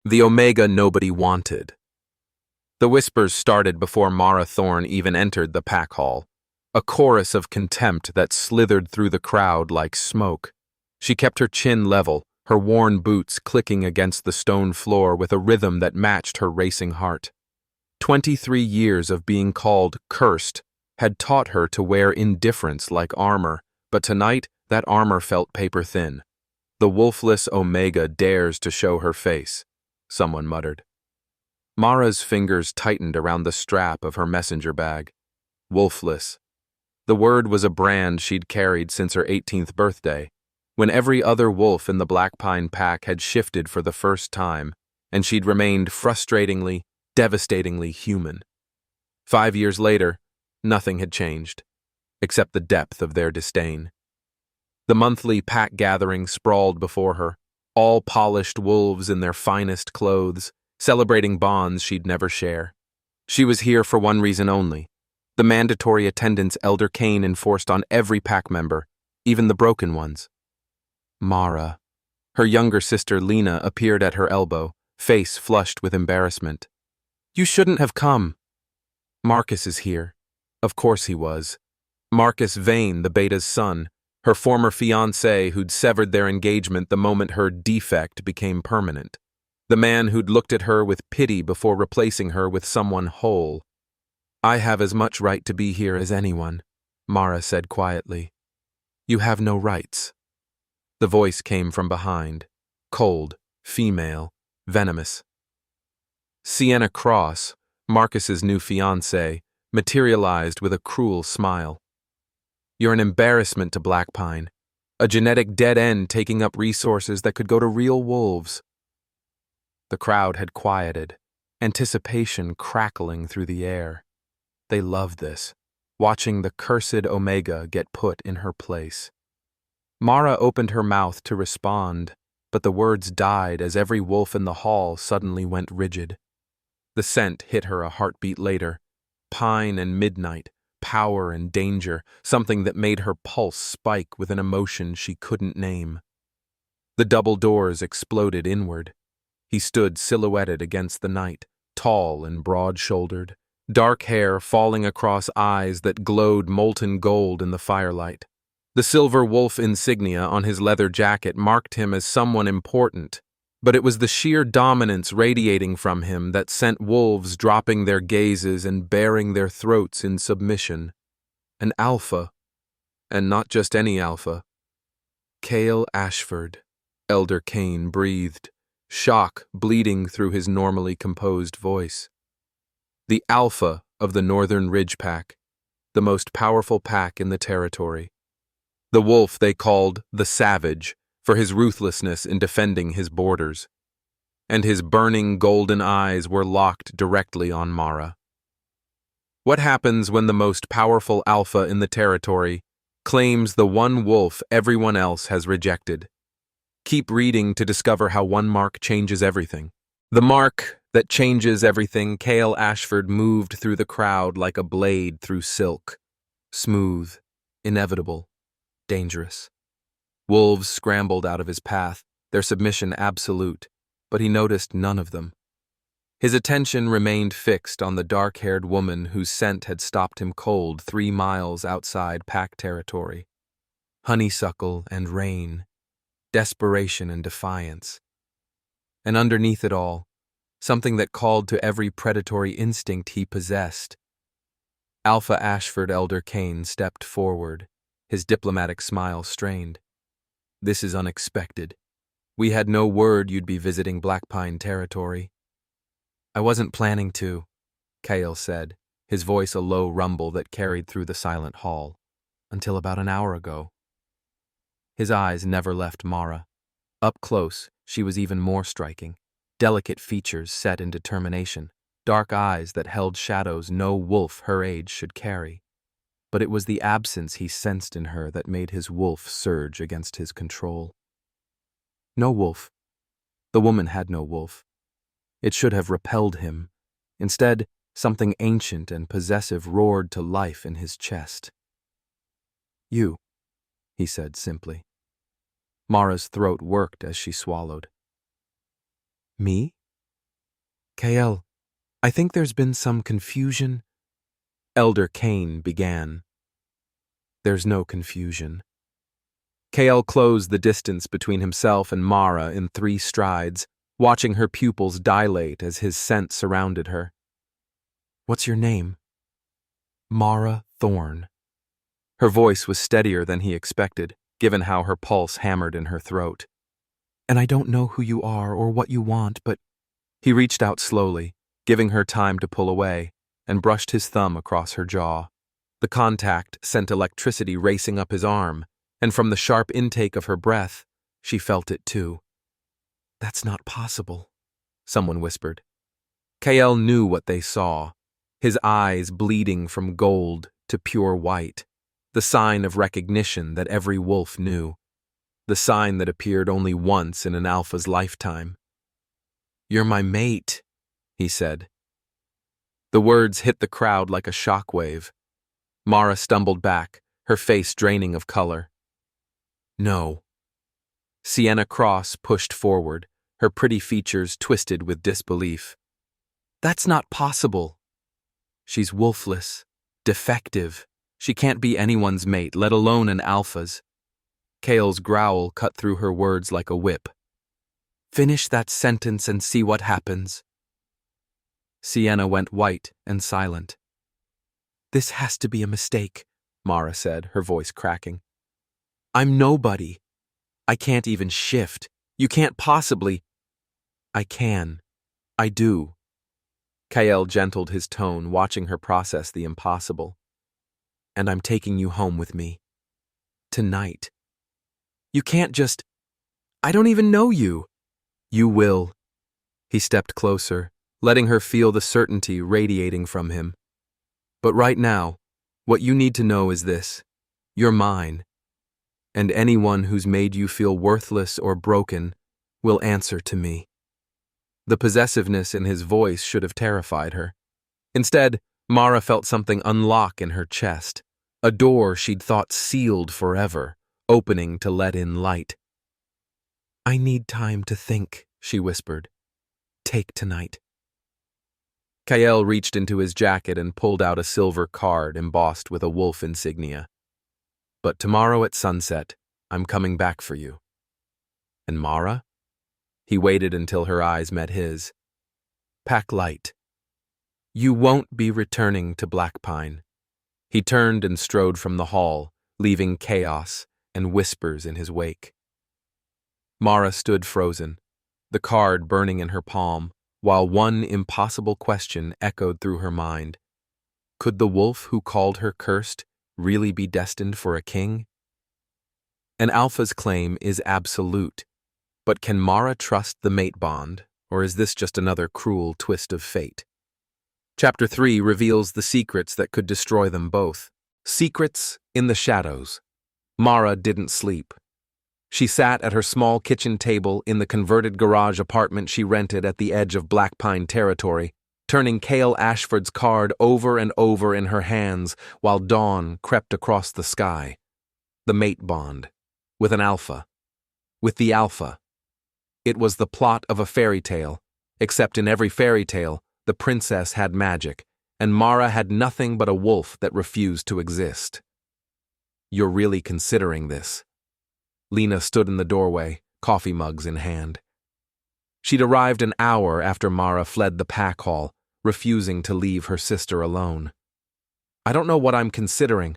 The Omega nobody wanted. The whispers started before Mara Thorne even entered the pack hall, a chorus of contempt that slithered through the crowd like smoke. She kept her chin level, her worn boots clicking against the stone floor with a rhythm that matched her racing heart. 23 years of being called cursed had taught her to wear indifference like armor, but tonight that armor felt paper thin. The wolfless Omega dares to show her face, someone muttered. Mara's fingers tightened around the strap of her messenger bag. Wolfless. The word was a brand she'd carried since her 18th birthday, when every other wolf in the Black Pine pack had shifted for the first time, and she'd remained frustratingly, devastatingly human. 5 years later, nothing had changed, except the depth of their disdain. The monthly pack gathering sprawled before her, all polished wolves in their finest clothes, celebrating bonds she'd never share. She was here for one reason only: the mandatory attendance Elder Kane enforced on every pack member, even the broken ones. Mara. Her younger sister Lena appeared at her elbow, face flushed with embarrassment. "You shouldn't have come." "Marcus is here." Of course he was. Marcus Vane, the Beta's son, her former fiancé who'd severed their engagement the moment her defect became permanent. The man who'd looked at her with pity before replacing her with someone whole. "I have as much right to be here as anyone," Mara said quietly. "You have no rights." The voice came from behind, cold, female, venomous. Sienna Cross, Marcus's new fiancée, materialized with a cruel smile. "You're an embarrassment to Black Pine, a genetic dead end taking up resources that could go to real wolves." The crowd had quieted, anticipation crackling through the air. They loved this, watching the cursed Omega get put in her place. Mara opened her mouth to respond, but the words died as every wolf in the hall suddenly went rigid. The scent hit her a heartbeat later. Pine and midnight, power and danger, something that made her pulse spike with an emotion she couldn't name. The double doors exploded inward. He stood silhouetted against the night, tall and broad-shouldered, dark hair falling across eyes that glowed molten gold in the firelight. The silver wolf insignia on his leather jacket marked him as someone important, but it was the sheer dominance radiating from him that sent wolves dropping their gazes and baring their throats in submission. An alpha, and not just any alpha. Cale Ashford, Elder Kane breathed, shock bleeding through his normally composed voice. The alpha of the Northern Ridge Pack, the most powerful pack in the territory. The wolf they called the Savage for his ruthlessness in defending his borders. And his burning golden eyes were locked directly on Mara. What happens when the most powerful alpha in the territory claims the one wolf everyone else has rejected? Keep reading to discover how one mark changes everything. The mark that changes everything. Cale Ashford moved through the crowd like a blade through silk. Smooth, inevitable, dangerous. Wolves scrambled out of his path, their submission absolute, but he noticed none of them. His attention remained fixed on the dark-haired woman whose scent had stopped him cold 3 miles outside pack territory. Honeysuckle and rain, desperation and defiance. And underneath it all, something that called to every predatory instinct he possessed. Alpha Ashford Elder Kane stepped forward, his diplomatic smile strained. "This is unexpected. We had no word you'd be visiting Black Pine territory." "I wasn't planning to," Cale said, his voice a low rumble that carried through the silent hall, "until about an hour ago." His eyes never left Mara. Up close, she was even more striking. Delicate features set in determination, dark eyes that held shadows no wolf her age should carry. But it was the absence he sensed in her that made his wolf surge against his control. No wolf. The woman had no wolf. It should have repelled him. Instead, something ancient and possessive roared to life in his chest. "You," he said simply. Mara's throat worked as she swallowed. "Me?" Kael, I think there's been some confusion. Elder Kane began. There's no confusion. Kael closed the distance between himself and Mara in 3 strides, watching her pupils dilate as his scent surrounded her. What's your name? Mara Thorne. Her voice was steadier than he expected, given how her pulse hammered in her throat. And I don't know who you are or what you want, but... He reached out slowly, giving her time to pull away, and brushed his thumb across her jaw. The contact sent electricity racing up his arm, and from the sharp intake of her breath, she felt it too. That's not possible, someone whispered. Kael knew what they saw, his eyes bleeding from gold to pure white, the sign of recognition that every wolf knew, the sign that appeared only once in an alpha's lifetime. You're my mate, he said. The words hit the crowd like a shockwave. Mara stumbled back, her face draining of color. No. Sienna Cross pushed forward, her pretty features twisted with disbelief. That's not possible. She's wolfless, defective. She can't be anyone's mate, let alone an alpha's. Kael's growl cut through her words like a whip. Finish that sentence and see what happens. Sienna went white and silent. This has to be a mistake, Mara said, her voice cracking. I'm nobody. I can't even shift. You can't possibly... I can. I do. Kael gentled his tone, watching her process the impossible. And I'm taking you home with me. Tonight. You can't just... I don't even know you. You will. He stepped closer, letting her feel the certainty radiating from him. But right now, what you need to know is this. You're mine. And anyone who's made you feel worthless or broken will answer to me. The possessiveness in his voice should have terrified her. Instead, Mara felt something unlock in her chest, a door she'd thought sealed forever, opening to let in light. I need time to think, she whispered. Take tonight. Kael reached into his jacket and pulled out a silver card embossed with a wolf insignia. But tomorrow at sunset, I'm coming back for you. And Mara? He waited until her eyes met his. Pack light. You won't be returning to Blackpine. He turned and strode from the hall, leaving chaos and whispers in his wake. Mara stood frozen, the card burning in her palm, while one impossible question echoed through her mind. Could the wolf who called her cursed really be destined for a king? An alpha's claim is absolute, but can Mara trust the mate bond, or is this just another cruel twist of fate? Chapter 3 reveals the secrets that could destroy them both. Secrets in the shadows. Mara didn't sleep. She sat at her small kitchen table in the converted garage apartment she rented at the edge of Blackpine territory, turning Kael Ashford's card over and over in her hands while dawn crept across the sky. The mate bond. With an alpha. With the alpha. It was the plot of a fairy tale, except in every fairy tale, the princess had magic, and Mara had nothing but a wolf that refused to exist. You're really considering this. Lena stood in the doorway, coffee mugs in hand. She'd arrived an hour after Mara fled the pack hall, refusing to leave her sister alone. I don't know what I'm considering.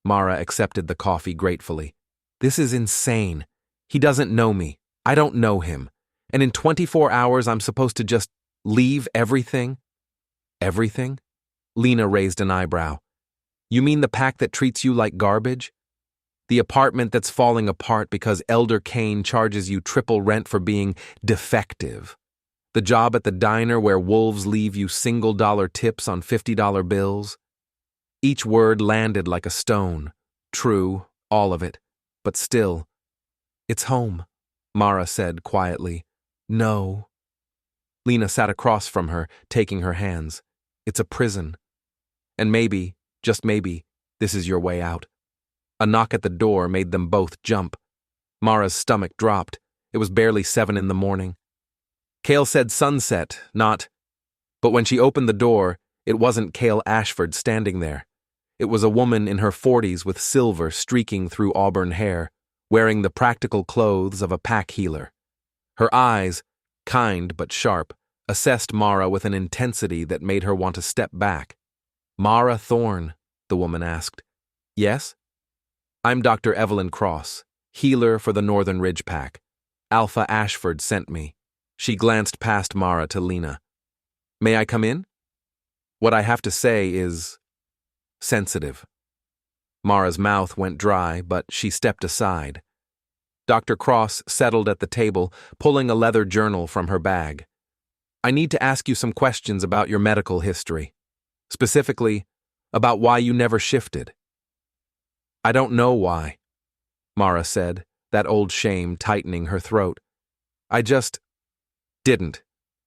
Mara accepted the coffee gratefully. This is insane. He doesn't know me. I don't know him. And in 24 hours I'm supposed to just leave everything? Everything? Lena raised an eyebrow. You mean the pack that treats you like garbage? The apartment that's falling apart because Elder Kane charges you triple rent for being defective. The job at the diner where wolves leave you single-dollar tips on $50 bills. Each word landed like a stone. True, all of it. But still. It's home, Mara said quietly. No. Lena sat across from her, taking her hands. It's a prison. And maybe, just maybe, this is your way out. A knock at the door made them both jump. Mara's stomach dropped. It was barely 7 in the morning. Kael said sunset, not, But when she opened the door, it wasn't Cale Ashford standing there. It was a woman in her 40s with silver streaking through auburn hair, wearing the practical clothes of a pack healer. Her eyes, kind but sharp, assessed Mara with an intensity that made her want to step back. "Mara Thorne," the woman asked. "Yes?" "I'm Dr. Evelyn Cross, healer for the Northern Ridge Pack. Alpha Ashford sent me." She glanced past Mara to Lena. "May I come in? What I have to say is sensitive." Mara's mouth went dry, but she stepped aside. Dr. Cross settled at the table, pulling a leather journal from her bag. "I need to ask you some questions about your medical history. Specifically, about why you never shifted." "I don't know why," Mara said, that old shame tightening her throat. "I just didn't.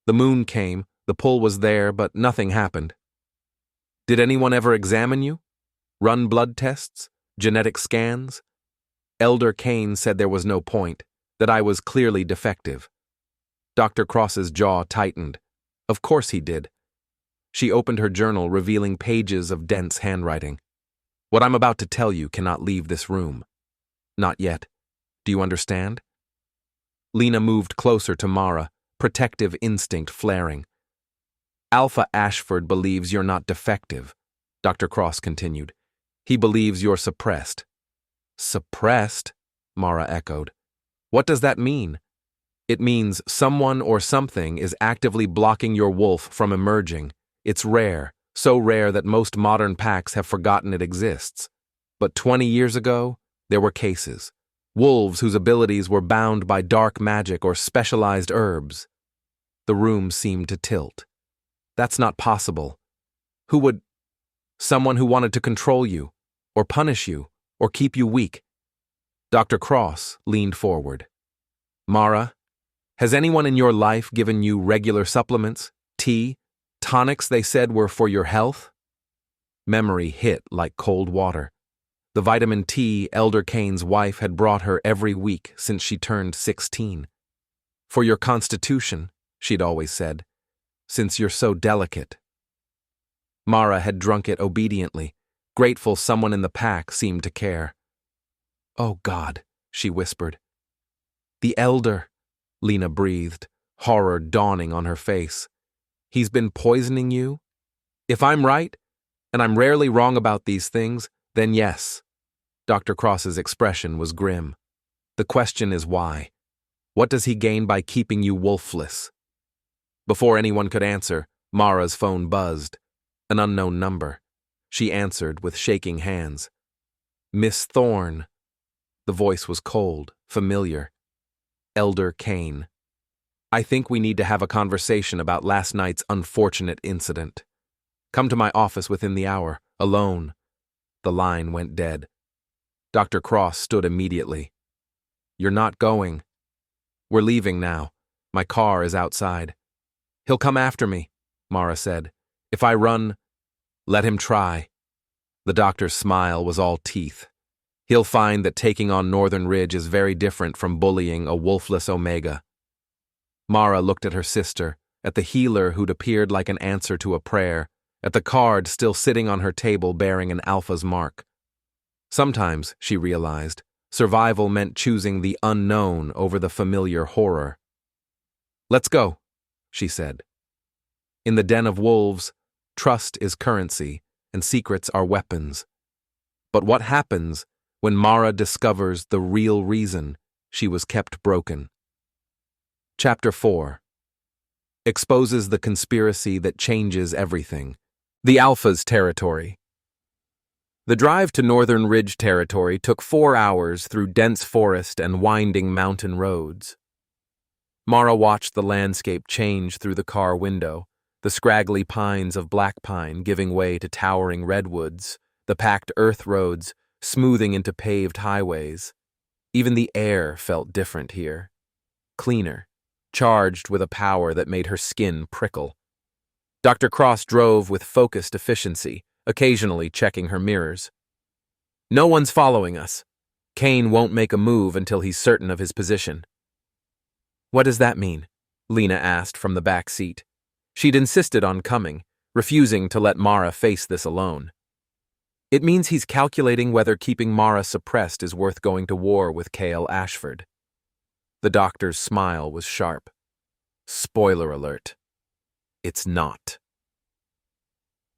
The moon came, the pull was there, but nothing happened." "Did anyone ever examine you? Run blood tests? Genetic scans?" Elder Kane said there was no point, that I was clearly defective. Dr. Cross's jaw tightened. Of course he did. She opened her journal, revealing pages of dense handwriting. "What I'm about to tell you cannot leave this room. Not yet. Do you understand?" Lena moved closer to Mara, protective instinct flaring. "Alpha Ashford believes you're not defective," Dr. Cross continued. "He believes you're suppressed." "Suppressed?" Mara echoed. "What does that mean?" "It means someone or something is actively blocking your wolf from emerging. It's rare, so rare that most modern packs have forgotten it exists. But 20 years ago, there were cases. Wolves whose abilities were bound by dark magic or specialized herbs." The room seemed to tilt. "That's not possible. Who would? Someone who wanted to control you, or punish you, or keep you weak." Dr. Cross leaned forward. "Mara, has anyone in your life given you regular supplements, tea, tonics they said were for your health?" Memory hit like cold water. The vitamin T Elder Kane's wife had brought her every week since she turned 16. "For your constitution," she'd always said, "since you're so delicate." Mara had drunk it obediently, grateful someone in the pack seemed to care. "Oh God," she whispered. "The Elder," Lena breathed, horror dawning on her face. "He's been poisoning you? If I'm right, and I'm rarely wrong about these things, then yes." Dr. Cross's expression was grim. "The question is why. What does he gain by keeping you wolfless?" Before anyone could answer, Mara's phone buzzed. An unknown number. She answered with shaking hands. "Miss Thorne." The voice was cold, familiar. "Elder Kane. I think we need to have a conversation about last night's unfortunate incident. Come to my office within the hour, alone." The line went dead. Dr. Cross stood immediately. "You're not going." "We're leaving now. My car is outside." "He'll come after me," Mara said. "If I run, let him try." The doctor's smile was all teeth. "He'll find that taking on Northern Ridge is very different from bullying a wolfless Omega." Mara looked at her sister, at the healer who'd appeared like an answer to a prayer, at the card still sitting on her table bearing an Alpha's mark. Sometimes, she realized, survival meant choosing the unknown over the familiar horror. "Let's go," she said. In the den of wolves, trust is currency and secrets are weapons. But what happens when Mara discovers the real reason she was kept broken? Chapter 4 exposes the conspiracy that changes everything. The Alpha's territory. The drive to Northern Ridge territory took 4 hours through dense forest and winding mountain roads. Mara watched the landscape change through the car window, the scraggly pines of black pine giving way to towering redwoods, the packed earth roads smoothing into paved highways. Even the air felt different here. Cleaner, charged with a power that made her skin prickle. Dr. Cross drove with focused efficiency, occasionally checking her mirrors. "No one's following us. Kane won't make a move until he's certain of his position." "What does that mean?" Lena asked from the back seat. She'd insisted on coming, refusing to let Mara face this alone. It means he's calculating whether keeping Mara suppressed is worth going to war with Cale Ashford. The doctor's smile was sharp. Spoiler alert. It's not.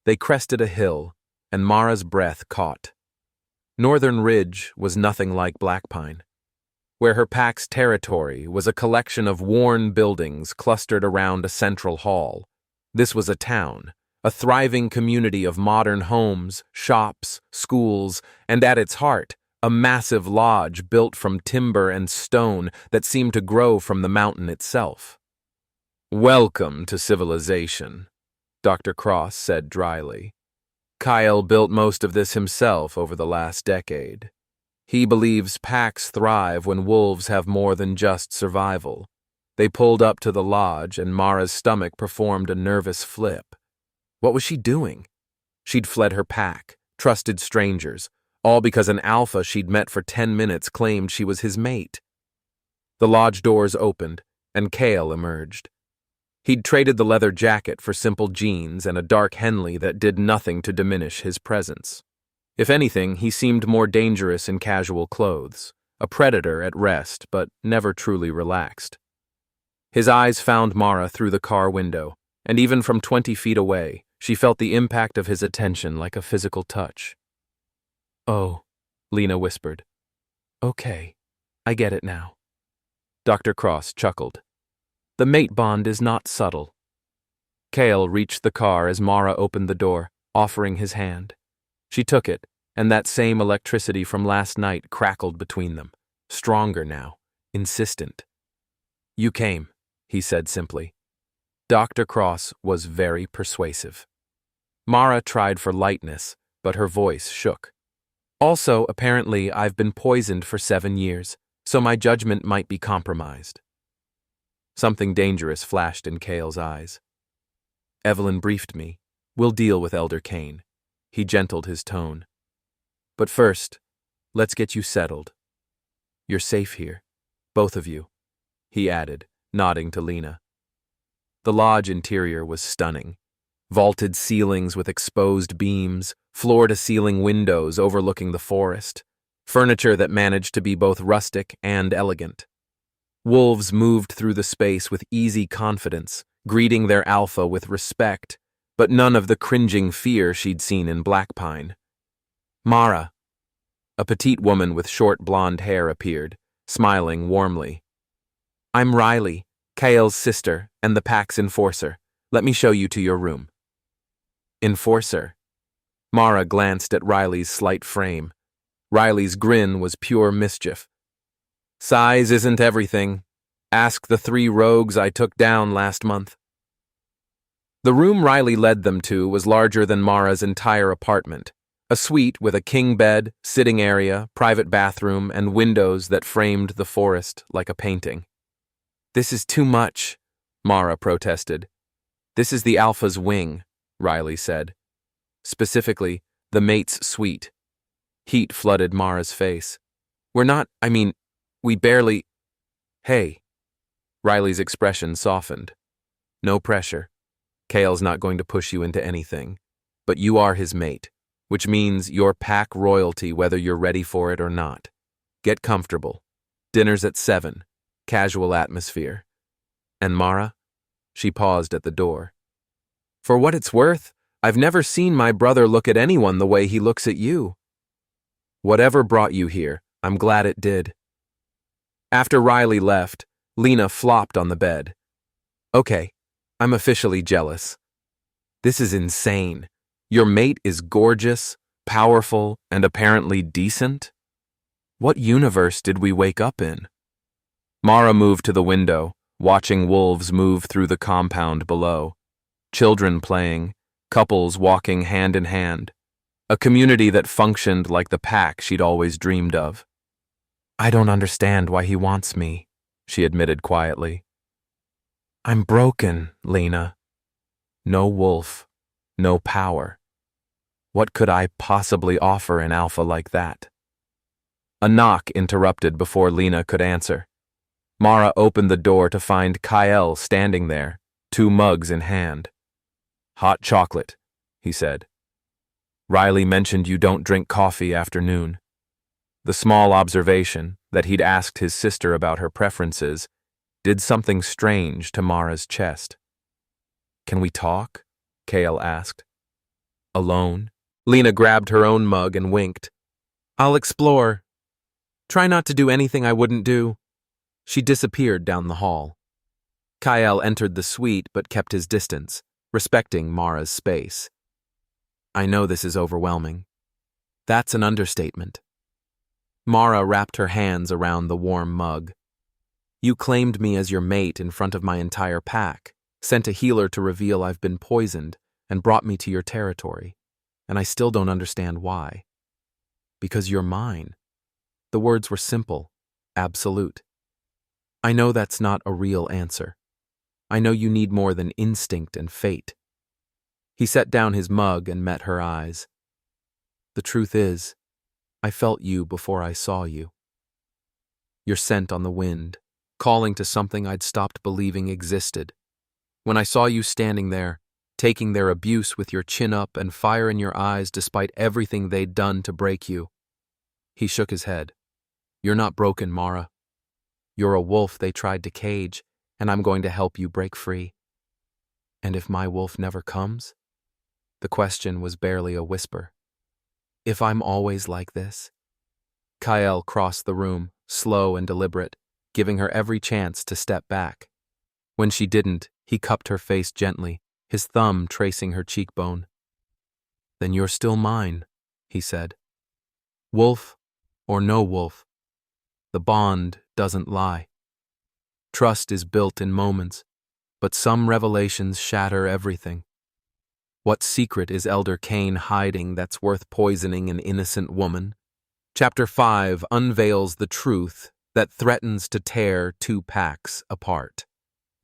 They crested a hill, and Mara's breath caught. Northern Ridge was nothing like Blackpine. Where her pack's territory was a collection of worn buildings clustered around a central hall, this was a town, a thriving community of modern homes, shops, schools, and at its heart, a massive lodge built from timber and stone that seemed to grow from the mountain itself. "Welcome to civilization," Dr. Cross said dryly. Kyle built most of this himself over the last decade. He believes packs thrive when wolves have more than just survival. They pulled up to the lodge, and Mara's stomach performed a nervous flip. What was she doing? She'd fled her pack, trusted strangers, all because an alpha she'd met for 10 minutes claimed she was his mate. The lodge doors opened, and Cale emerged. He'd traded the leather jacket for simple jeans and a dark Henley that did nothing to diminish his presence. If anything, he seemed more dangerous in casual clothes, a predator at rest but never truly relaxed. His eyes found Mara through the car window, and even from 20 feet away, she felt the impact of his attention like a physical touch. "Oh," Lena whispered. "Okay, I get it now." Dr. Cross chuckled. "The mate bond is not subtle." Cale reached the car as Mara opened the door, offering his hand. She took it, and that same electricity from last night crackled between them, stronger now, insistent. "You came," he said simply. Dr. Cross was very persuasive. Mara tried for lightness, but her voice shook. "Also, apparently, I've been poisoned for 7 years, so my judgment might be compromised." Something dangerous flashed in Cale's eyes. "Evelyn briefed me. We'll deal with Elder Kane." He gentled his tone. "But first, let's get you settled. You're safe here, both of you," he added, nodding to Lena. The lodge interior was stunning. Vaulted ceilings with exposed beams, floor-to-ceiling windows overlooking the forest, furniture that managed to be both rustic and elegant. Wolves moved through the space with easy confidence, greeting their alpha with respect, but none of the cringing fear she'd seen in Blackpine. "Mara." A petite woman with short blonde hair appeared, smiling warmly. "I'm Riley, Cale's sister and the pack's enforcer. Let me show you to your room." "Enforcer?" Mara glanced at Riley's slight frame. Riley's grin was pure mischief. "Size isn't everything. Ask the 3 rogues I took down last month." The room Riley led them to was larger than Mara's entire apartment, a suite with a king bed, sitting area, private bathroom, and windows that framed the forest like a painting. "This is too much," Mara protested. "This is the Alpha's wing," Riley said. Specifically, the mate's suite. Heat flooded Mara's face. We barely—" "Hey." Riley's expression softened. "No pressure. Cale's not going to push you into anything. But you are his mate, which means you're pack royalty whether you're ready for it or not. Get comfortable. Dinner's at 7. Casual atmosphere. And Mara?" She paused at the door. "For what it's worth, I've never seen my brother look at anyone the way he looks at you." "Whatever brought you here, I'm glad it did." After Riley left, Lena flopped on the bed. "Okay, I'm officially jealous. This is insane. Your mate is gorgeous, powerful, and apparently decent? What universe did we wake up in?" Mara moved to the window, watching wolves move through the compound below. Children playing, couples walking hand in hand. A community that functioned like the pack she'd always dreamed of. "I don't understand why he wants me," she admitted quietly. "I'm broken, Lena. No wolf, no power. What could I possibly offer an alpha like that?" A knock interrupted before Lena could answer. Mara opened the door to find Kyle standing there, 2 mugs in hand. "Hot chocolate," he said. "Riley mentioned you don't drink coffee after noon." The small observation that he'd asked his sister about her preferences did something strange to Mara's chest. "Can we talk?" Kale asked. "Alone?" Lena grabbed her own mug and winked. "I'll explore. Try not to do anything I wouldn't do." She disappeared down the hall. Kyle entered the suite but kept his distance, respecting Mara's space. "I know this is overwhelming." "That's an understatement." Mara wrapped her hands around the warm mug. "You claimed me as your mate in front of my entire pack, sent a healer to reveal I've been poisoned, and brought me to your territory. And I still don't understand why." "Because you're mine." The words were simple, absolute. "I know that's not a real answer. I know you need more than instinct and fate." He set down his mug and met her eyes. "The truth is, I felt you before I saw you. Your scent on the wind, calling to something I'd stopped believing existed. When I saw you standing there, taking their abuse with your chin up and fire in your eyes despite everything they'd done to break you." He shook his head. "You're not broken, Mara. You're a wolf they tried to cage, and I'm going to help you break free." "And if my wolf never comes?" The question was barely a whisper. "If I'm always like this?" Kyle crossed the room, slow and deliberate, giving her every chance to step back. When she didn't, he cupped her face gently, his thumb tracing her cheekbone. "Then you're still mine," he said. "Wolf or no wolf, the bond doesn't lie. Trust is built in moments, but some revelations shatter everything. What secret is Elder Kane hiding that's worth poisoning an innocent woman?" Chapter 5 unveils the truth that threatens to tear 2 packs apart.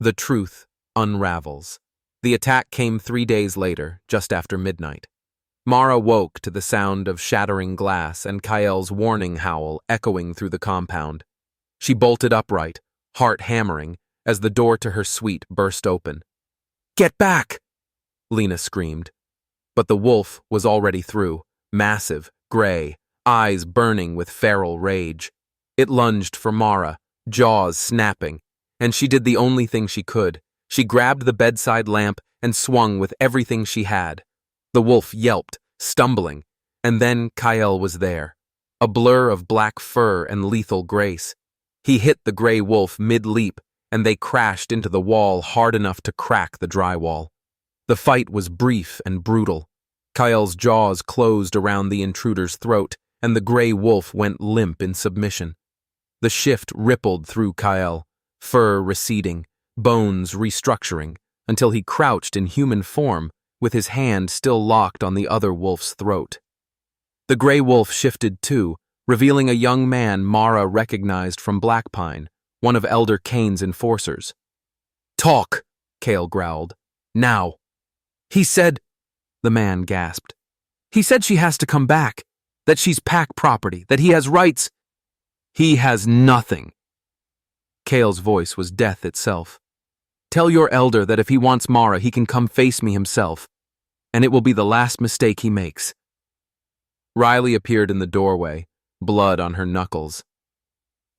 The truth unravels. The attack came 3 days later, just after midnight. Mara woke to the sound of shattering glass and Kyle's warning howl echoing through the compound. She bolted upright, heart hammering, as the door to her suite burst open. "Get back!" Lena screamed. But the wolf was already through, massive, gray, eyes burning with feral rage. It lunged for Mara, jaws snapping, and she did the only thing she could. She grabbed the bedside lamp and swung with everything she had. The wolf yelped, stumbling, and then Kyle was there, a blur of black fur and lethal grace. He hit the gray wolf mid-leap, and they crashed into the wall hard enough to crack the drywall. The fight was brief and brutal. Kyle's jaws closed around the intruder's throat, and the gray wolf went limp in submission. The shift rippled through Kyle, fur receding, bones restructuring, until he crouched in human form, with his hand still locked on the other wolf's throat. The gray wolf shifted too, revealing a young man Mara recognized from Blackpine, one of Elder Kane's enforcers. "Talk," Kale growled. "Now." "He said," the man gasped. "He said she has to come back, that she's pack property, that he has rights." "He has nothing." Kale's voice was death itself. "Tell your elder that if he wants Mara, he can come face me himself, and it will be the last mistake he makes." Riley appeared in the doorway, blood on her knuckles.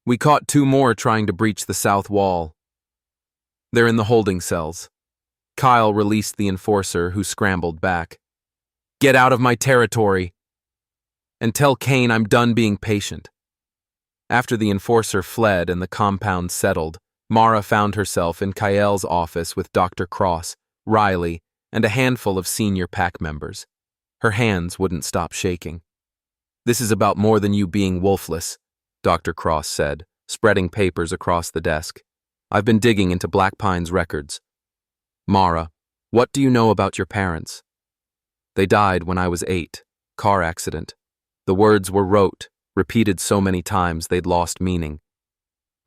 "We caught 2 more trying to breach the south wall. They're in the holding cells." Kyle released the enforcer, who scrambled back. "Get out of my territory, and tell Kane I'm done being patient." After the enforcer fled and the compound settled, Mara found herself in Kyle's office with Dr. Cross, Riley, and a handful of senior pack members. Her hands wouldn't stop shaking. "This is about more than you being wolfless," Dr. Cross said, spreading papers across the desk. "I've been digging into Blackpine's records. Mara, what do you know about your parents?" "They died when I was 8. Car accident." The words were rote, repeated so many times they'd lost meaning.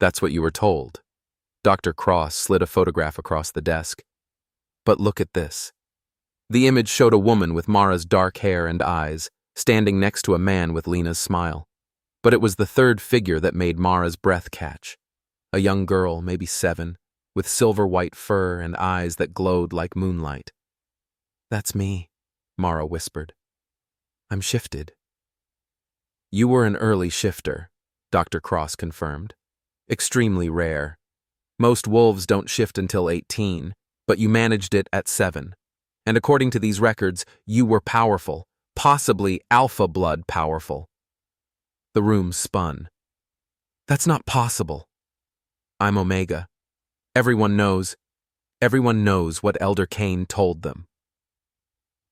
"That's what you were told." Dr. Cross slid a photograph across the desk. "But look at this." The image showed a woman with Mara's dark hair and eyes, standing next to a man with Lena's smile. But it was the third figure that made Mara's breath catch. A young girl, maybe 7, with silver-white fur and eyes that glowed like moonlight. "That's me," Mara whispered. "I'm shifted." "You were an early shifter," Dr. Cross confirmed. "Extremely rare. Most wolves don't shift until 18, but you managed it at 7. And according to these records, you were powerful, possibly alpha blood powerful." The room spun. "That's not possible." "I'm Omega. Everyone knows what Elder Kane told them."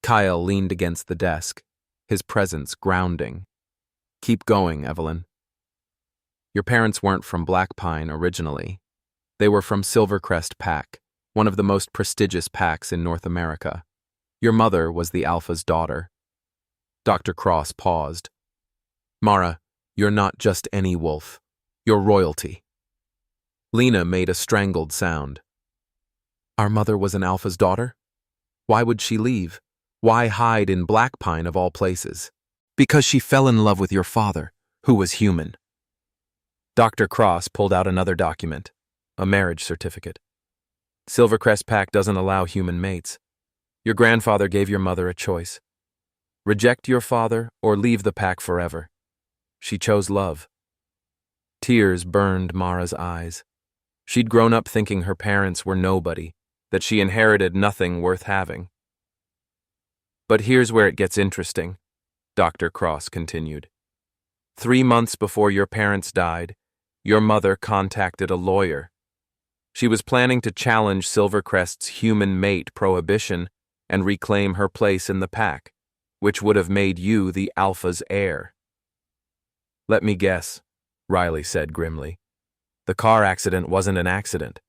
Kyle leaned against the desk, his presence grounding. "Keep going, Evelyn. Your parents weren't from Black Pine originally. They were from Silvercrest Pack, one of the most prestigious packs in North America. Your mother was the Alpha's daughter." Dr. Cross paused. "Mara, you're not just any wolf. You're royalty." Lena made a strangled sound. "Our mother was an Alpha's daughter? Why would she leave? Why hide in Black Pine of all places?" "Because she fell in love with your father, who was human." Dr. Cross pulled out another document, a marriage certificate. "Silvercrest Pack doesn't allow human mates. Your grandfather gave your mother a choice. Reject your father or leave the pack forever. She chose love." Tears burned Mara's eyes. She'd grown up thinking her parents were nobody, that she inherited nothing worth having. "But here's where it gets interesting," Dr. Cross continued. 3 months before your parents died, your mother contacted a lawyer. She was planning to challenge Silvercrest's human mate prohibition and reclaim her place in the pack, which would have made you the Alpha's heir. "Let me guess," Riley said grimly. "The car accident wasn't an accident.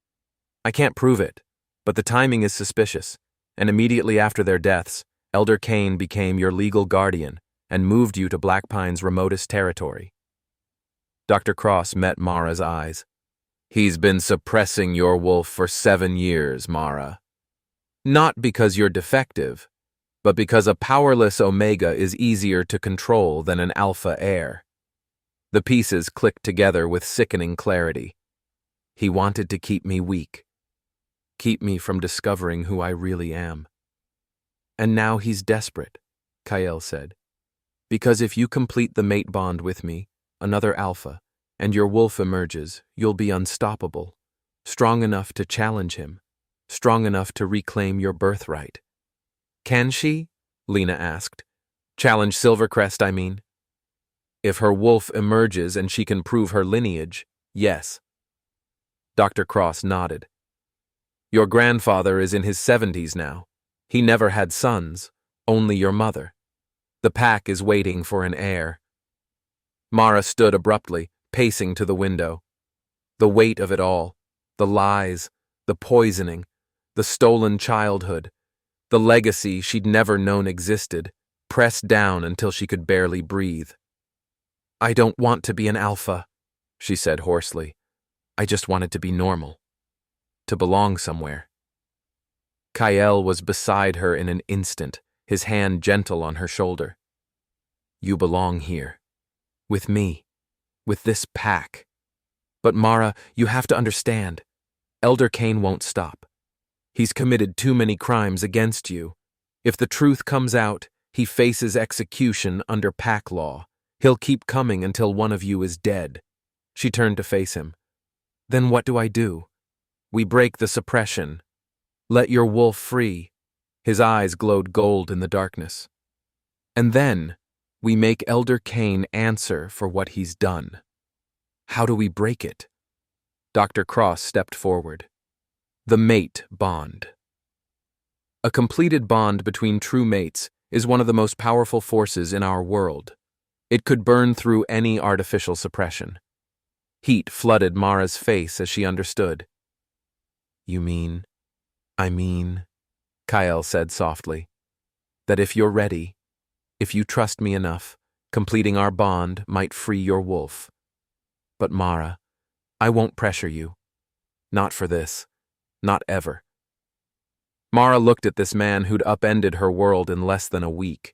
I can't prove it, but the timing is suspicious, and immediately after their deaths, Elder Kane became your legal guardian and moved you to Black Pine's remotest territory." Dr. Cross met Mara's eyes. "He's been suppressing your wolf for 7 years, Mara. Not because you're defective, but because a powerless Omega is easier to control than an Alpha heir." The pieces clicked together with sickening clarity. "He wanted to keep me weak. Keep me from discovering who I really am. And now he's desperate," Kyle said. "Because if you complete the mate bond with me, another Alpha, and your wolf emerges, you'll be unstoppable, strong enough to challenge him, strong enough to reclaim your birthright." "Can she?" Lena asked. "Challenge Silvercrest, I mean." "If her wolf emerges and she can prove her lineage, yes." Dr. Cross nodded. "Your grandfather is in his 70s now. He never had sons, only your mother. The pack is waiting for an heir." Mara stood abruptly, pacing to the window. The weight of it all, the lies, the poisoning, the stolen childhood, the legacy she'd never known existed, pressed down until she could barely breathe. "I don't want to be an Alpha," she said hoarsely. "I just wanted to be normal. To belong somewhere." Kyle was beside her in an instant, his hand gentle on her shoulder. "You belong here. With me. With this pack. But Mara, you have to understand. Elder Kane won't stop. He's committed too many crimes against you. If the truth comes out, he faces execution under pack law. He'll keep coming until one of you is dead." She turned to face him. "Then what do I do? We break the suppression. Let your wolf free." His eyes glowed gold in the darkness. "And then we make Elder Kane answer for what he's done." "How do we break it?" Dr. Cross stepped forward. "The mate bond." A completed bond between true mates is one of the most powerful forces in our world. It could burn through any artificial suppression. Heat flooded Mara's face as she understood. "You mean, Kyle said softly, "that if you're ready, if you trust me enough, completing our bond might free your wolf. But Mara, I won't pressure you. Not for this. Not ever." Mara looked at this man who'd upended her world in less than a week.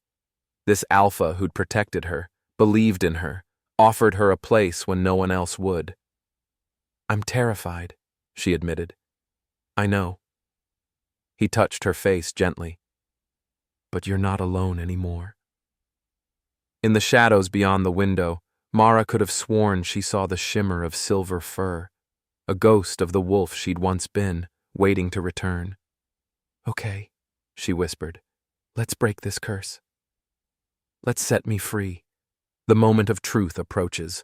This Alpha who'd protected her, believed in her, offered her a place when no one else would. "I'm terrified," she admitted. I know. He touched her face gently. But you're not alone anymore. In the shadows beyond the window, Mara could have sworn she saw the shimmer of silver fur, a ghost of the wolf she'd once been, waiting to return. Okay, she whispered. Let's break this curse. Let's set me free. The moment of truth approaches.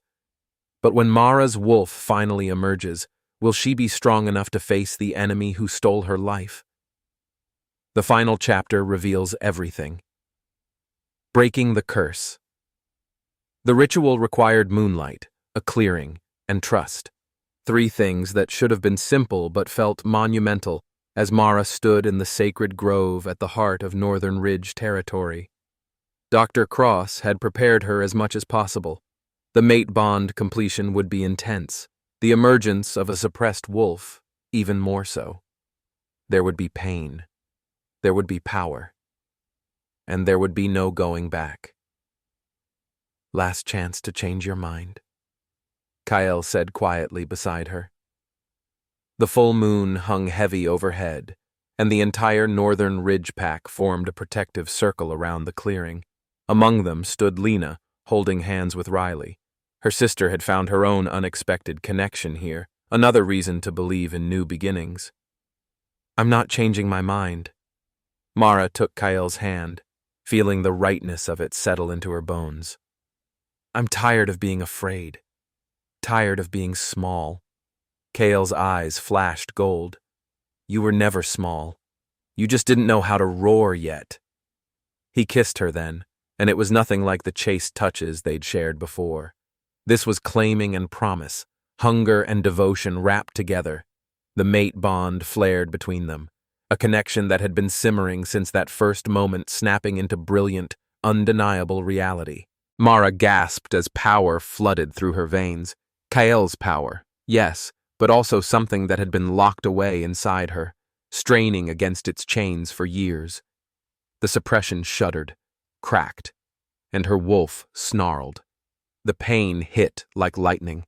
But when Mara's wolf finally emerges, will she be strong enough to face the enemy who stole her life? The final chapter reveals everything. Breaking the curse. The ritual required moonlight, a clearing, and trust. 3 things that should have been simple but felt monumental as Mara stood in the sacred grove at the heart of Northern Ridge territory. Dr. Cross had prepared her as much as possible. The mate bond completion would be intense, the emergence of a suppressed wolf even more so. There would be pain. There would be power. And there would be no going back. Last chance to change your mind, Kyle said quietly beside her. The full moon hung heavy overhead, and the entire Northern Ridge pack formed a protective circle around the clearing. Among them stood Lena, holding hands with Riley. Her sister had found her own unexpected connection here, another reason to believe in new beginnings. I'm not changing my mind. Mara took Kyle's hand, feeling the rightness of it settle into her bones. I'm tired of being afraid. Tired of being small. Kyle's eyes flashed gold. You were never small. You just didn't know how to roar yet. He kissed her then, and it was nothing like the chaste touches they'd shared before. This was claiming and promise, hunger and devotion wrapped together. The mate bond flared between them, a connection that had been simmering since that first moment, snapping into brilliant, undeniable reality. Mara gasped as power flooded through her veins. Kyle's power, yes, but also something that had been locked away inside her, straining against its chains for years. The suppression shuddered, cracked, and her wolf snarled. The pain hit like lightning.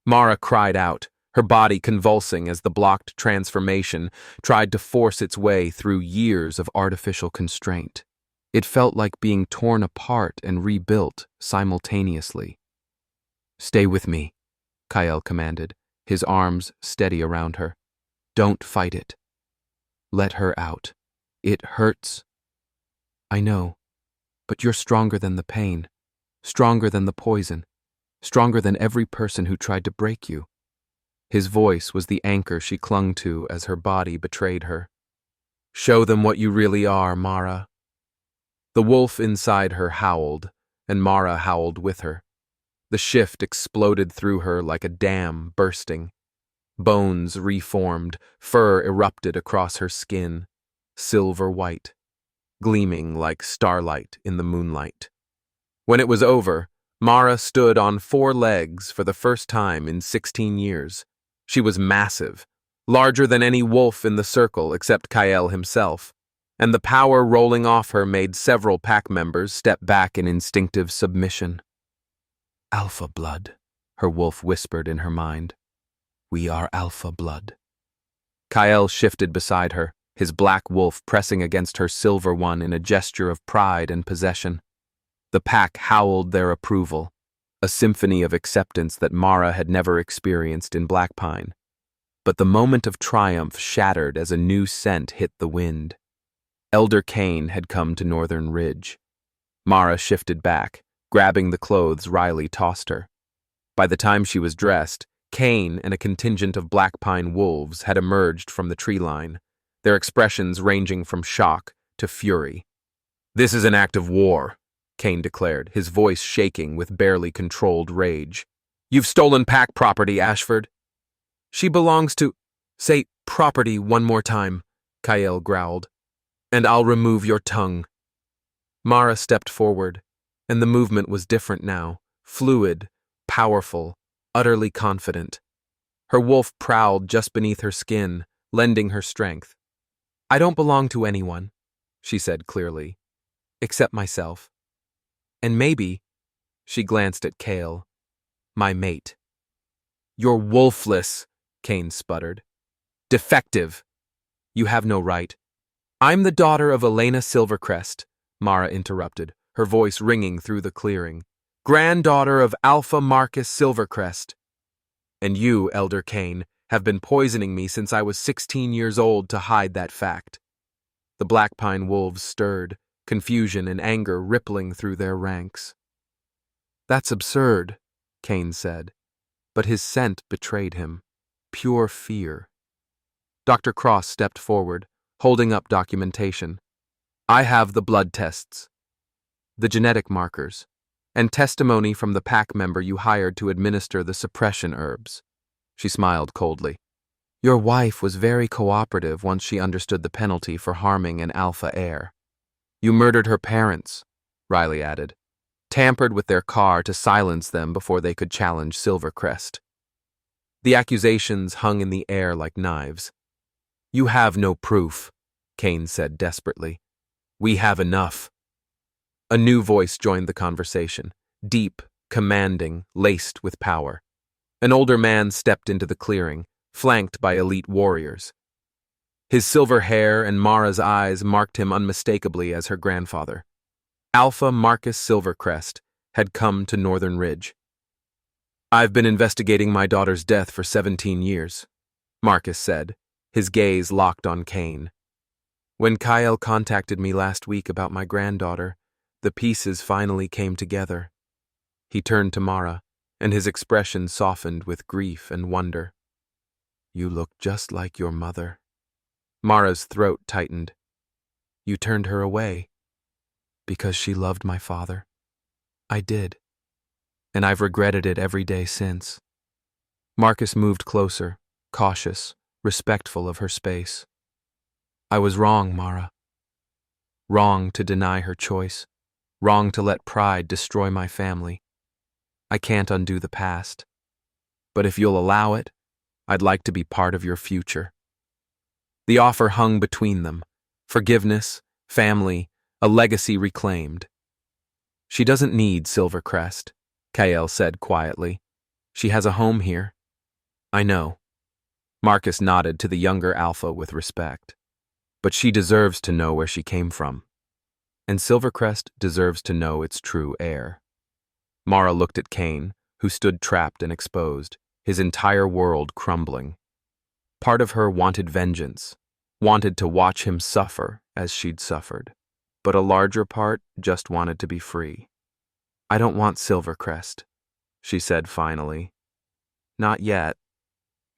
Mara cried out, her body convulsing as the blocked transformation tried to force its way through years of artificial constraint. It felt like being torn apart and rebuilt simultaneously. Stay with me, Kyle commanded, his arms steady around her. Don't fight it. Let her out. It hurts. I know, but you're stronger than the pain, stronger than the poison, stronger than every person who tried to break you. His voice was the anchor she clung to as her body betrayed her. Show them what you really are, Mara. The wolf inside her howled, and Mara howled with her. The shift exploded through her like a dam bursting. Bones reformed, fur erupted across her skin, silver white, gleaming like starlight in the moonlight. When it was over, Mara stood on 4 legs for the first time in 16 years. She was massive, larger than any wolf in the circle except Kyle himself, and the power rolling off her made several pack members step back in instinctive submission. Alpha blood, her wolf whispered in her mind. We are alpha blood. Kyle shifted beside her, his black wolf pressing against her silver one in a gesture of pride and possession. The pack howled their approval, a symphony of acceptance that Mara had never experienced in Blackpine. But the moment of triumph shattered as a new scent hit the wind. Elder Kane had come to Northern Ridge. Mara shifted back, grabbing the clothes Riley tossed her. By the time she was dressed, Kane and a contingent of Blackpine wolves had emerged from the tree line, their expressions ranging from shock to fury. This is an act of war, Kane declared, his voice shaking with barely controlled rage. You've stolen pack property, Ashford. She belongs to— Say property one more time, Kyle growled, and I'll remove your tongue. Mara stepped forward, and the movement was different now, fluid, powerful, utterly confident. Her wolf prowled just beneath her skin, lending her strength. I don't belong to anyone, she said clearly, except myself. And maybe, she glanced at Kale, my mate. You're wolfless, Kane sputtered. Defective. You have no right. I'm the daughter of Elena Silvercrest, Mara interrupted, her voice ringing through the clearing. Granddaughter of Alpha Marcus Silvercrest. And you, Elder Kane, have been poisoning me since I was 16 years old to hide that fact. The Black Pine wolves stirred, confusion and anger rippling through their ranks. That's absurd, Kane said, but his scent betrayed him. Pure fear. Dr. Cross stepped forward, holding up documentation. I have the blood tests, the genetic markers, and testimony from the pack member you hired to administer the suppression herbs. She smiled coldly. Your wife was very cooperative once she understood the penalty for harming an alpha heir. You murdered her parents, Riley added, tampered with their car to silence them before they could challenge Silvercrest. The accusations hung in the air like knives. You have no proof, Kane said desperately. We have enough. A new voice joined the conversation, deep, commanding, laced with power. An older man stepped into the clearing, flanked by elite warriors. His silver hair and Mara's eyes marked him unmistakably as her grandfather. Alpha Marcus Silvercrest had come to Northern Ridge. I've been investigating my daughter's death for 17 years, Marcus said, his gaze locked on Kane. When Kyle contacted me last week about my granddaughter, the pieces finally came together. He turned to Mara, and his expression softened with grief and wonder. You look just like your mother. Mara's throat tightened. You turned her away. Because she loved my father. I did. And I've regretted it every day since. Marcus moved closer, cautious, respectful of her space. I was wrong, Mara. Wrong to deny her choice. Wrong to let pride destroy my family. I can't undo the past. But if you'll allow it, I'd like to be part of your future. The offer hung between them. Forgiveness, family, a legacy reclaimed. She doesn't need Silvercrest, Kael said quietly. She has a home here. I know. Marcus nodded to the younger Alpha with respect. But she deserves to know where she came from. And Silvercrest deserves to know its true heir. Mara looked at Kane, who stood trapped and exposed, his entire world crumbling. Part of her wanted vengeance, wanted to watch him suffer as she'd suffered. But a larger part just wanted to be free. I don't want Silvercrest, she said finally. Not yet.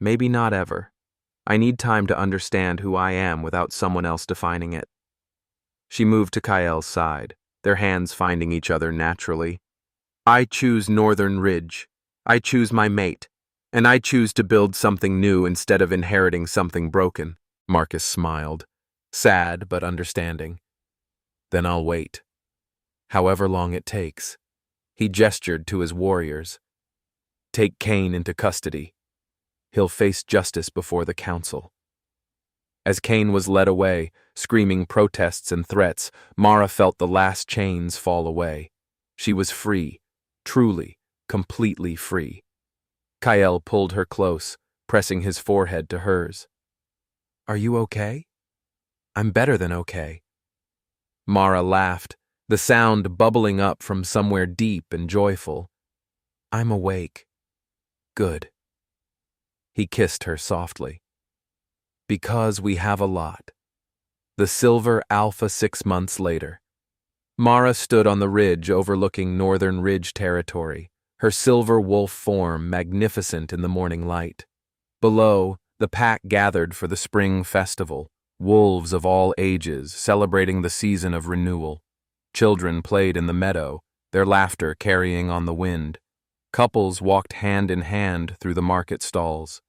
Maybe not ever. I need time to understand who I am without someone else defining it. She moved to Kael's side, their hands finding each other naturally. I choose Northern Ridge. I choose my mate. And I choose to build something new instead of inheriting something broken. Marcus smiled, sad but understanding. Then I'll wait. However long it takes. He gestured to his warriors. Take Kane into custody. He'll face justice before the council. As Kane was led away, screaming protests and threats, Mara felt the last chains fall away. She was free, truly, completely free. Kael pulled her close, pressing his forehead to hers. Are you okay? I'm better than okay. Mara laughed, the sound bubbling up from somewhere deep and joyful. I'm awake. Good. He kissed her softly. Because we have a lot. The Silver Alpha 6 months later. Mara stood on the ridge overlooking Northern Ridge territory, her silver wolf form magnificent in the morning light. Below, the pack gathered for the spring festival, wolves of all ages celebrating the season of renewal. Children played in the meadow, their laughter carrying on the wind. Couples walked hand in hand through the market stalls.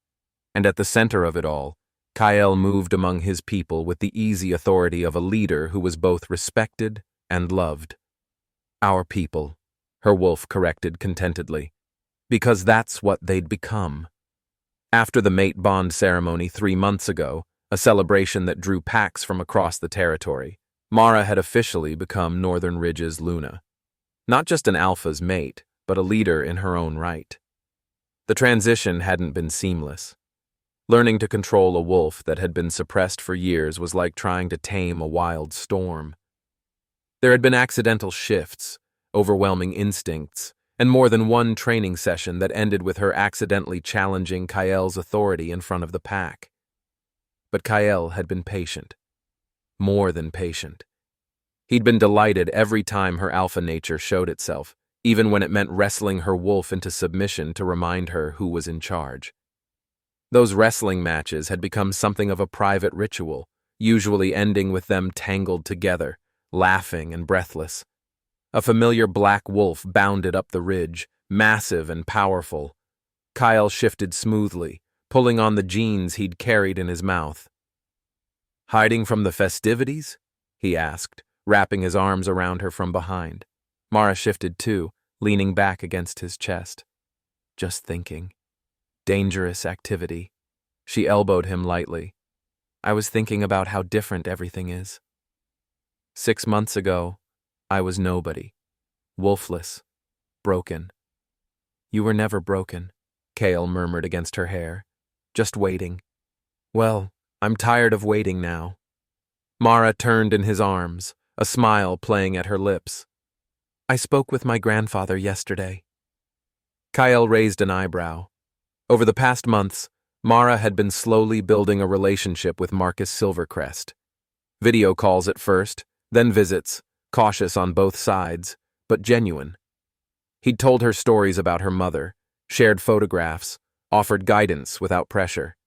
And at the center of it all, Kael moved among his people with the easy authority of a leader who was both respected and loved. Our people, her wolf corrected contentedly, because that's what they'd become. After the mate bond ceremony 3 months ago, a celebration that drew packs from across the territory, Mara had officially become Northern Ridge's Luna. Not just an alpha's mate, but a leader in her own right. The transition hadn't been seamless. Learning to control a wolf that had been suppressed for years was like trying to tame a wild storm. There had been accidental shifts, overwhelming instincts, and more than one training session that ended with her accidentally challenging Kyle authority in front of the pack. But Kyle had been patient. More than patient. He'd been delighted every time her alpha nature showed itself, even when it meant wrestling her wolf into submission to remind her who was in charge. Those wrestling matches had become something of a private ritual, usually ending with them tangled together, laughing and breathless. A familiar black wolf bounded up the ridge, massive and powerful. Kyle shifted smoothly, pulling on the jeans he'd carried in his mouth. "Hiding from the festivities?" he asked, wrapping his arms around her from behind. Mara shifted too, leaning back against his chest. "Just thinking. Dangerous activity." She elbowed him lightly. "I was thinking about how different everything is. 6 months ago, I was nobody. Wolfless. Broken." "You were never broken," Kale murmured against her hair. "Just waiting." "Well, I'm tired of waiting now." Mara turned in his arms, a smile playing at her lips. "I spoke with my grandfather yesterday." Kyle raised an eyebrow. Over the past months, Mara had been slowly building a relationship with Marcus Silvercrest. Video calls at first, then visits, cautious on both sides, but genuine. He'd told her stories about her mother, shared photographs, offered guidance without pressure.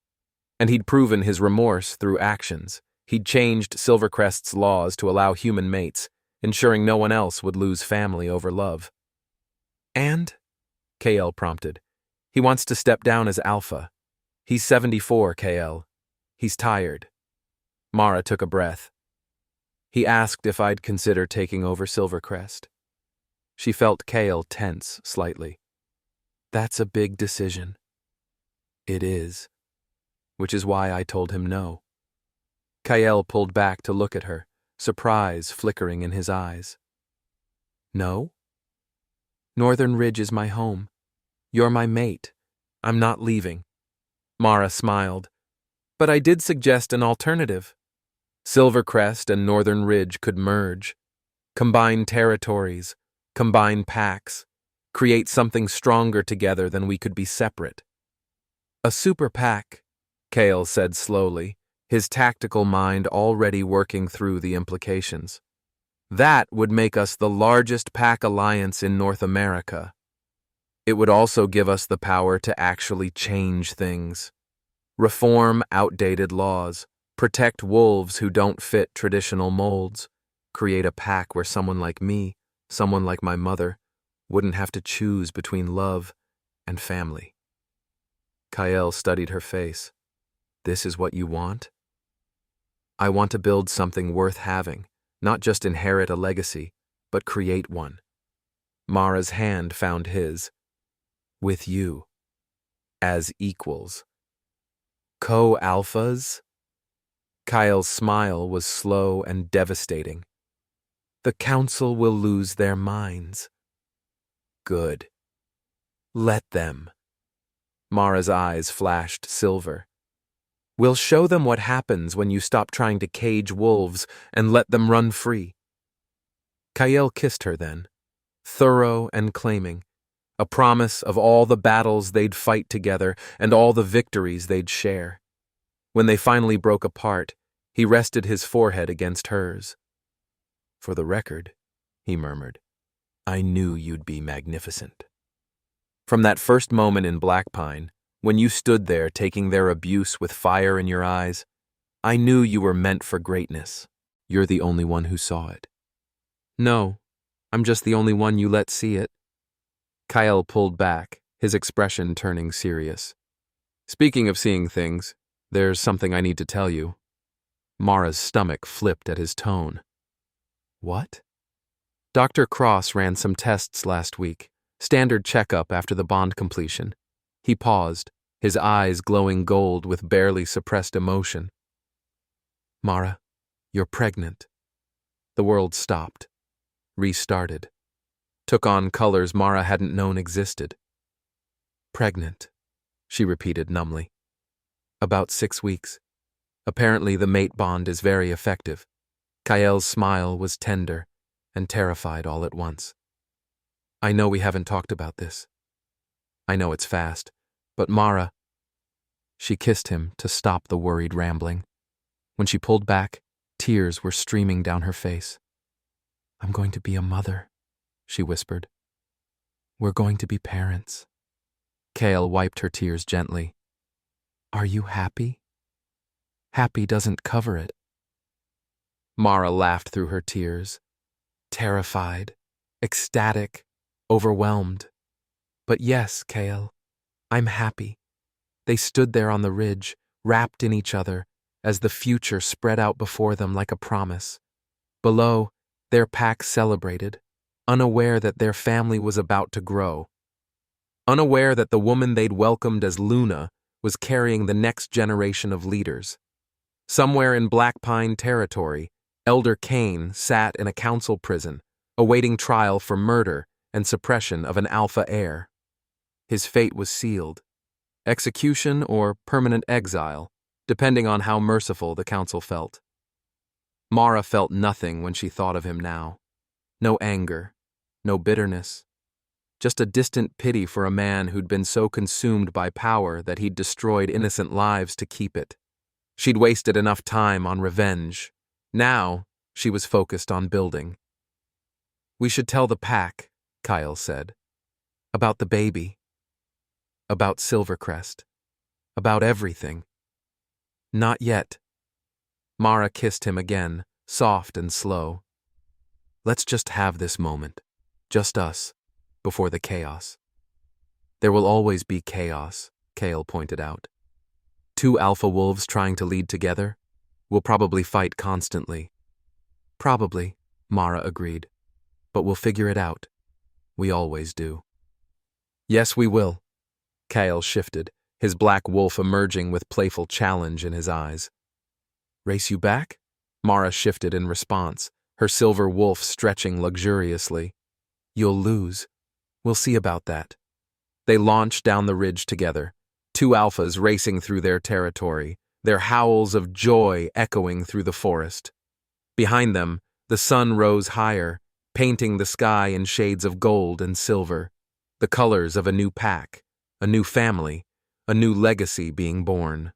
And he'd proven his remorse through actions. He'd changed Silvercrest's laws to allow human mates, ensuring no one else would lose family over love. "And?" KL prompted. "He wants to step down as alpha. He's 74, KL. He's tired." Mara took a breath. "He asked if I'd consider taking over Silvercrest." She felt Kale tense slightly. "That's a big decision." "It is. Which is why I told him no." Kyle pulled back to look at her, surprise flickering in his eyes. "No? Northern Ridge is my home. You're my mate. I'm not leaving." Mara smiled. "But I did suggest an alternative. Silvercrest and Northern Ridge could merge, combine territories, combine packs, create something stronger together than we could be separate." "A super pack," Kale said slowly, his tactical mind already working through the implications. "That would make us the largest pack alliance in North America. It would also give us the power to actually change things. Reform outdated laws, protect wolves who don't fit traditional molds, create a pack where someone like me, someone like my mother, wouldn't have to choose between love and family." Kyle studied her face. "This is what you want?" "I want to build something worth having, not just inherit a legacy, but create one." Mara's hand found his. "With you. As equals. Co-alphas?" Kyle's smile was slow and devastating. "The council will lose their minds." "Good. Let them." Mara's eyes flashed silver. "We'll show them what happens when you stop trying to cage wolves and let them run free." Kyle kissed her then, thorough and claiming, a promise of all the battles they'd fight together and all the victories they'd share. When they finally broke apart, he rested his forehead against hers. "For the record," he murmured, "I knew you'd be magnificent. From that first moment in Blackpine, when you stood there taking their abuse with fire in your eyes, I knew you were meant for greatness. You're the only one who saw it." "No, I'm just the only one you let see it." Kyle pulled back, his expression turning serious. "Speaking of seeing things, there's something I need to tell you." Mara's stomach flipped at his tone. "What?" "Dr. Cross ran some tests last week, standard checkup after the bond completion." He paused, his eyes glowing gold with barely suppressed emotion. "Mara, you're pregnant." The world stopped, restarted, took on colors Mara hadn't known existed. "Pregnant," she repeated numbly. About 6 weeks. Apparently the mate bond is very effective. Kael's smile was tender and terrified all at once. I know we haven't talked about this. I know it's fast, but Mara... She kissed him to stop the worried rambling. When she pulled back, tears were streaming down her face. I'm going to be a mother, she whispered. We're going to be parents. Kael wiped her tears gently. Are you happy? Happy doesn't cover it. Mara laughed through her tears, terrified, ecstatic, overwhelmed. But yes, Kael, I'm happy. They stood there on the ridge, wrapped in each other, as the future spread out before them like a promise. Below, their pack celebrated, unaware that their family was about to grow. Unaware that the woman they'd welcomed as Luna was carrying the next generation of leaders. Somewhere in Black Pine territory, Elder Kane sat in a council prison, awaiting trial for murder and suppression of an alpha heir. His fate was sealed. Execution or permanent exile, depending on how merciful the council felt. Mara felt nothing when she thought of him now. No anger, no bitterness. Just a distant pity for a man who'd been so consumed by power that he'd destroyed innocent lives to keep it. She'd wasted enough time on revenge. Now, she was focused on building. We should tell the pack, Kael said. About the baby. About Silvercrest. About everything. Not yet. Mara kissed him again, soft and slow. Let's just have this moment. Just us, before the chaos. There will always be chaos, Kael pointed out. 2 alpha wolves trying to lead together will probably fight constantly. Probably, Mara agreed. But we'll figure it out. We always do. Yes, we will. Kael shifted, his black wolf emerging with playful challenge in his eyes. Race you back? Mara shifted in response, her silver wolf stretching luxuriously. You'll lose. We'll see about that. They launched down the ridge together, 2 alphas racing through their territory, their howls of joy echoing through the forest. Behind them, the sun rose higher, painting the sky in shades of gold and silver, the colors of a new pack, a new family, a new legacy being born.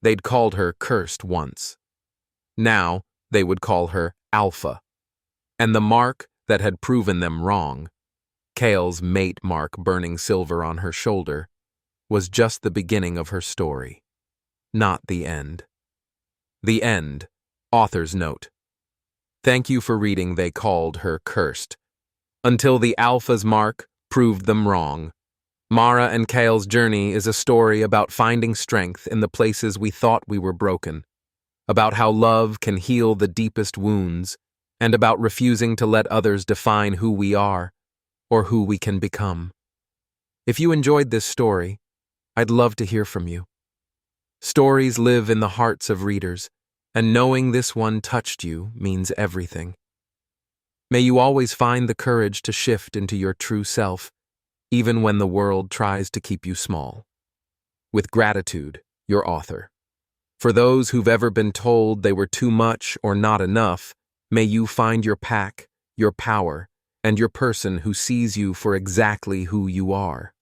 They'd called her cursed once. Now, they would call her Alpha. And the mark that had proven them wrong, Kael's mate mark burning silver on her shoulder, was just the beginning of her story, not the end. The end, author's note. Thank you for reading They Called Her Cursed. Until the Alpha's mark proved them wrong. Mara and Kael's journey is a story about finding strength in the places we thought we were broken, about how love can heal the deepest wounds, and about refusing to let others define who we are or who we can become. If you enjoyed this story, I'd love to hear from you. Stories live in the hearts of readers, and knowing this one touched you means everything. May you always find the courage to shift into your true self, even when the world tries to keep you small. With gratitude, your author. For those who've ever been told they were too much or not enough, may you find your pack, your power, and your person who sees you for exactly who you are.